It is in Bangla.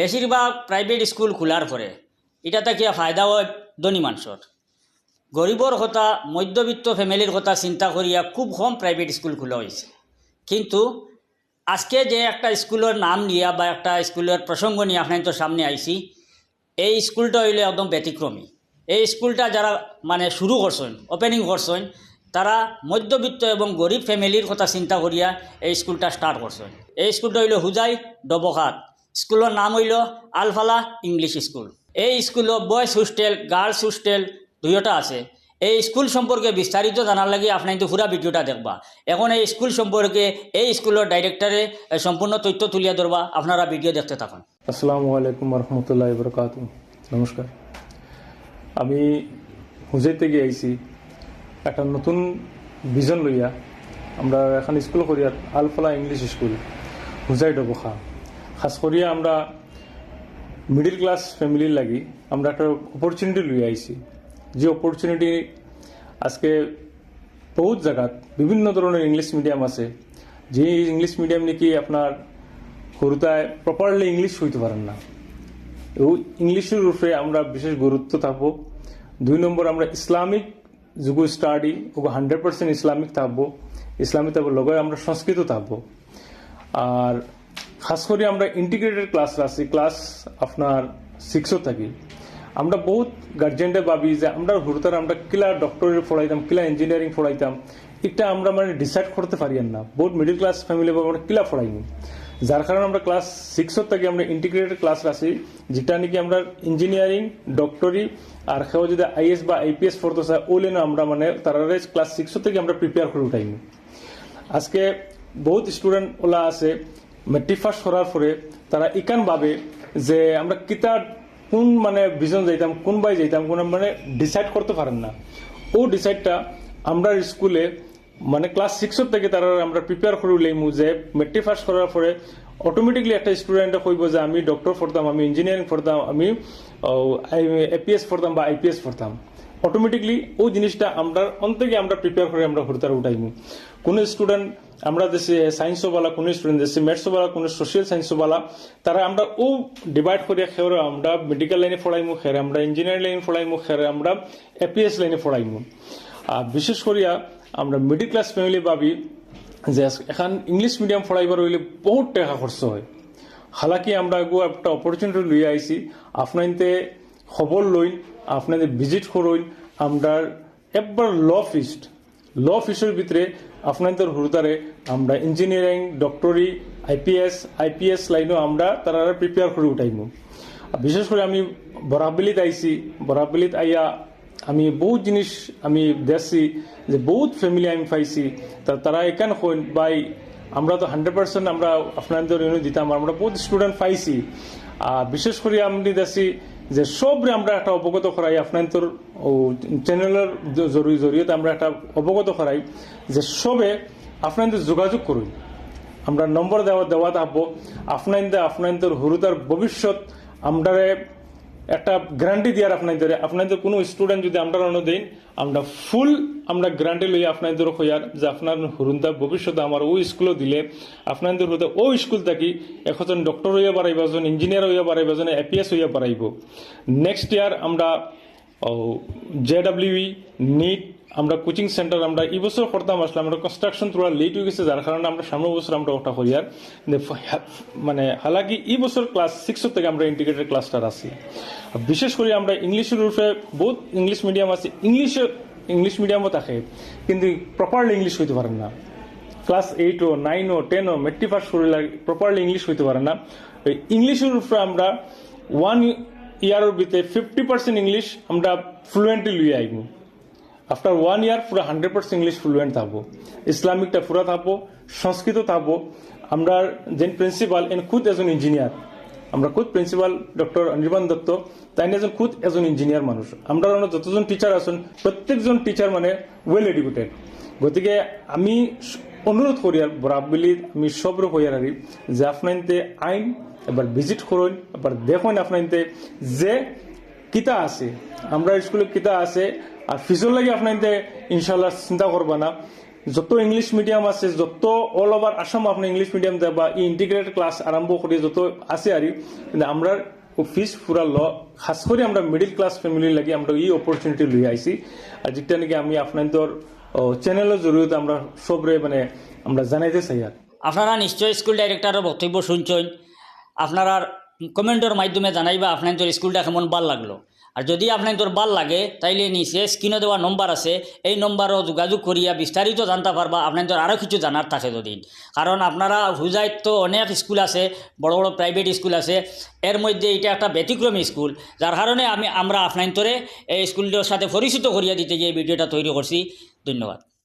বেশিরভাগ প্রাইভেট স্কুল খোলার পরে এটা থেকে ফায়দা হয় ধনী মানুষের। গরিবর কথা, মধ্যবিত্ত ফ্যামিলির কথা চিন্তা করিয়া খুব কম প্রাইভেট স্কুল খোলা হয়েছে। কিন্তু আজকে যে একটা স্কুলের নাম নিয়ে বা একটা স্কুলের প্রসঙ্গ নিয়ে আপনার তো সামনে আইছি, এই স্কুলটা হইলে একদম ব্যতিক্রমী। এই স্কুলটা যারা মানে শুরু করছেন, ওপেনিং করছেন, তারা মধ্যবিত্ত এবং গরিব ফ্যামিলির কথা চিন্তা করিয়া এই স্কুলটা স্টার্ট করছেন। এই স্কুলটা হইল হুজাই ডবখাত। স্কুলের নাম হইল আলফালা ইংলিশ স্কুল। এই স্কুলে বয়েজ হোস্টেল, গার্লস হোস্টেল দুইটা আছে। এই স্কুল সম্পর্কে বিস্তারিত জানার লাগে আপনি কিন্তু পুরা ভিডিওটা দেখবা। এখন এই স্কুল সম্পর্কে এই স্কুলের ডাইরেক্টরে সম্পূর্ণ তথ্য তুলিয়া ধরবা, আপনারা ভিডিও দেখতে থাকুন। আসসালামু আলাইকুম রহমতুল্লাহ বরকাতুহু। নমস্কার, আমি হুজাই থেকে আইছি একটা নতুন ভিজন লইয়া। আমরা এখন স্কুল করিয়া আলফালা ইংলিশ স্কুল হুজাই ডবখা। খাস করিয়া আমরা মিডিল ক্লাস ফ্যামিলির লাগি আমরা একটা অপরচুনিটি লইয়া আইছি, যে অপরচুনিটি আজকে বহুত জায়গাত বিভিন্ন ধরনের ইংলিশ মিডিয়াম আছে, যে ইংলিশ মিডিয়াম নাকি আপনার শুরুতায় প্রপারলি ইংলিশ হইতে পারেন না। ইংলিশের উপরে আমরা বিশেষ গুরুত্ব থাকবো। 2 নম্বর, আমরা ইসলামিক যুগ স্টাডি 100% ইসলামিক থাকবো। ইসলামিক থাকবো লগে আমরা সংস্কৃত থাকবো। আর খাস করে আমরা ইন্টিগ্রেটেড ক্লাস আছি, ক্লাস আপনার 6 থাকি। আমরা বহুত গার্জেনরা ভাবি যে আমরা হুরতার আমরা কিলা ডক্টরের পড়াইতাম, কিলা ইঞ্জিনিয়ারিং পড়াইতাম, এটা আমরা মানে ডিসাইড করতে পারি না। বহুত মিডিল ক্লাস ফ্যামিলি আমরা কিলা পড়াইনি, যার কারণে আমরা ক্লাস 6 থেকে আমরা ইন্টিগ্রেটেড ক্লাস আছি, যেটা নাকি আমরা ইঞ্জিনিয়ারিং, ডক্টরি আর কেউ যদি আইএস বা আইপিএস পড়তে চায় ওলে না আমরা মানে তারা ক্লাস 6 থেকে আমরা প্রিপেয়ার করে উঠাইনি। আজকে বহুত স্টুডেন্ট ওলা আছে মেট্রিক পাস করার পরে তারা ইকান ভাবে যে আমরা কিতাব কোন মানে ভিজন যাইতাম, কোন বাই যাইতাম, কোন মানে ডিসাইড করতে পারেন না। ও ডিসাইডটা আমরা স্কুলে মানে ক্লাস 6 থেকে তারা আমরা প্রিপেয়ার করে লইমু যে মেট্রিক পাস করার পরে অটোমেটিকলি একটা স্টুডেন্টে কইব যে আমি ডক্টর পড়তাম, আমি ইঞ্জিনিয়ারিং পড়তাম, আমি এপিএস পড়তাম বা আইপিএস পড়তাম। অটোমেটিকলি ওই জিনিসটা আমরা অন্তকে আমরা প্রিপেয়ার করে আমরা হুরতার উঠাইমু। কোন স্টুডেন্ট আমরা দেশে সায়েন্সওয়ালা, কোন স্টুডেন্ট দেশে ম্যাথসওয়ালা, কোন সোশ্যাল সায়েন্সওয়ালা, তারা আমরা ও ডিভাইড করে খেয়ে আমরা মেডিকেল লাইনে পড়াইমু, খেয়ে আমরা ইঞ্জিনিয়ারিং লাইনে পড়াইমু, খেয়ে আমরা এপিএস লাইনে পড়াইমু। আর বিশেষ করিয়া আমরা মিডিল ক্লাস ফ্যামিলি ভাবি যে এখন ইংলিশ মিডিয়াম পড়াইবার হইলে বহুত টাকা খরচ হয়। হালাকি আমরা একটা অপরচুনিটি লইয়া আইছি, আপনাইতে খবর লইন, আপনাদের ভিজিট করইন। আমরা একবার ল ফিসের ভিতরে আপনাদের হুরদারে আমরা ইঞ্জিনিয়ারিং, ডক্টরি, আইপিএস লাইনও আমরা তারা প্রিপেয়ার করে উঠাইমু। বিশেষ করে আমি বরাবলিত আইছি, বরাবলিত আইয়া আমি বহুত জিনিস আমি দেখছি যে বহুত ফ্যামিলি আমি পাইছি তারা এখান হইন বাই আমরা তো 100% আমরা আপনাদের দিতাম, আমরা বহুত স্টুডেন্ট পাইছি। বিশেষ করে আমি দেখছি যে সবরে আমরা একটা অবগত করাই, আপনাদের চ্যানেলের জরিয়তে আমরা একটা অবগত করাই যে সবে আপনাদের যোগাযোগ করুন। আমরা নম্বর দেওয়া থাকবো। আপনাদের হুরুতার ভবিষ্যৎ আমরা একটা গ্যারান্টি দিয়ার আপনাদের কোনো স্টুডেন্ট যদি আমরা দেন আমরা ফুল আমরা গ্যারান্টি লই আপনাদের হইয়ার যে আপনার হুরুন্দা ভবিষ্যতে আমার ওই স্কুলে দিলে আপনাদের হুরুদা ওই স্কুল থাকি এখন ডক্টর হইয়া পারাইব, একজন ইঞ্জিনিয়ার হইয়া পারাইব, একজন এপিএস হইয়া পারাইব। নেক্সট ইয়ার আমরা জেডাব্লিউই, নিট আমরা কোচিং সেন্টার আমরা এই বছর করতাম আসলে আমরা কনস্ট্রাকশন থোড়া লেট হয়ে গেছে, যার কারণে আমরা সামনের বছর আমরা ওটা করিয়ার মানে হালাকি এই বছর ক্লাস 6 থেকে আমরা ইন্টিগ্রেটেড ক্লাসটা আছি। বিশেষ করে আমরা ইংলিশের উপরে বহুত ইংলিশ মিডিয়াম আছে, ইংলিশ মিডিয়ামও থাকে কিন্তু প্রপারলি ইংলিশ হইতে পারেন না। ক্লাস 8ও 9ও 10ও মেট্রিক পাস করে প্রপারলি ইংলিশ হইতে পারে না। ইংলিশের উপরে আমরা 1 ইয়ারের ভিতরে 50% ইংলিশ আমরা ফ্লুয়েন্টলি লইয়ে আইব। আফটার 1 ইয়ার পুরো 100% ইংলিশ ফ্লুয়েন্ট থাকবো, ইসলামিকটা পুরা থাকবো, সংস্কৃত থাকবো। আমরা যে প্রিন্সিপাল এন খুদ এজন ইঞ্জিনিয়ার, আমরা খুদ প্রিন্সিপাল ডক্টর অনির্বাণ দত্ত, তাই খুদ এজন ইঞ্জিনিয়ার মানুষ। আমরা যতজন টিচার আছেন প্রত্যেকজন টিচার মানে ওয়েল এডুকেটেড। গতিকে আমি অনুরোধ করি আর বরাবলি আমি সব হইয়ার আরি যে আপনাইতে আইন এবার ভিজিট করুন, এবার দেখুন আপনাইতে যে কিতা আছে, আমরা স্কুলে কিতা আছে। আর ফিজর লাগে আপনাইতে ইনশাল্লাহ চিন্তা করবা না। যত ইংলিশ মিডিয়াম আছে যত অল ওভার আসাম আপনি ইংলিশ মিডিয়াম দেবা ই ইন্টিগ্রেটেড ক্লাস আরম্ভ করে যত আছে আর কিন্তু আমরা ফিস পুরা খাস করে আমরা মিডিল ক্লাস ফ্যামিলি লাগি আমরা এই অপরচুনিটি লই আইছি আর যেটা নাকি আমি আপনাদের চ্যানেলের জরিয়তে আমরা সবরে মানে আমরা জানাইতে চাই আর আপনারা নিশ্চয় স্কুল ডাইরেক্টরের বক্তব্য শুনছেন, আপনারা কমেন্টের মাধ্যমে জানাইবা আপনাদের স্কুলটা কেমন ভাল লাগলো। আর যদি আপনাদের ভাল লাগে তাইলে নিচে স্ক্রিনে দেওয়া নম্বর আছে, এই নম্বরও যোগাযোগ করিয়া বিস্তারিত জানতে পারবা আপনাদের আরও কিছু জানার থাকে যদি। কারণ আপনারা হুজাইত তো অনেক স্কুল আছে, বড় বড় প্রাইভেট স্কুল আছে, এর মধ্যে এটা একটা ব্যতিক্রমী স্কুল, যার কারণে আমরা আপনাদের এই স্কুলটার সাথে পরিচিত করিয়া দিতে গিয়ে ভিডিওটা তৈরি করছি। ধন্যবাদ।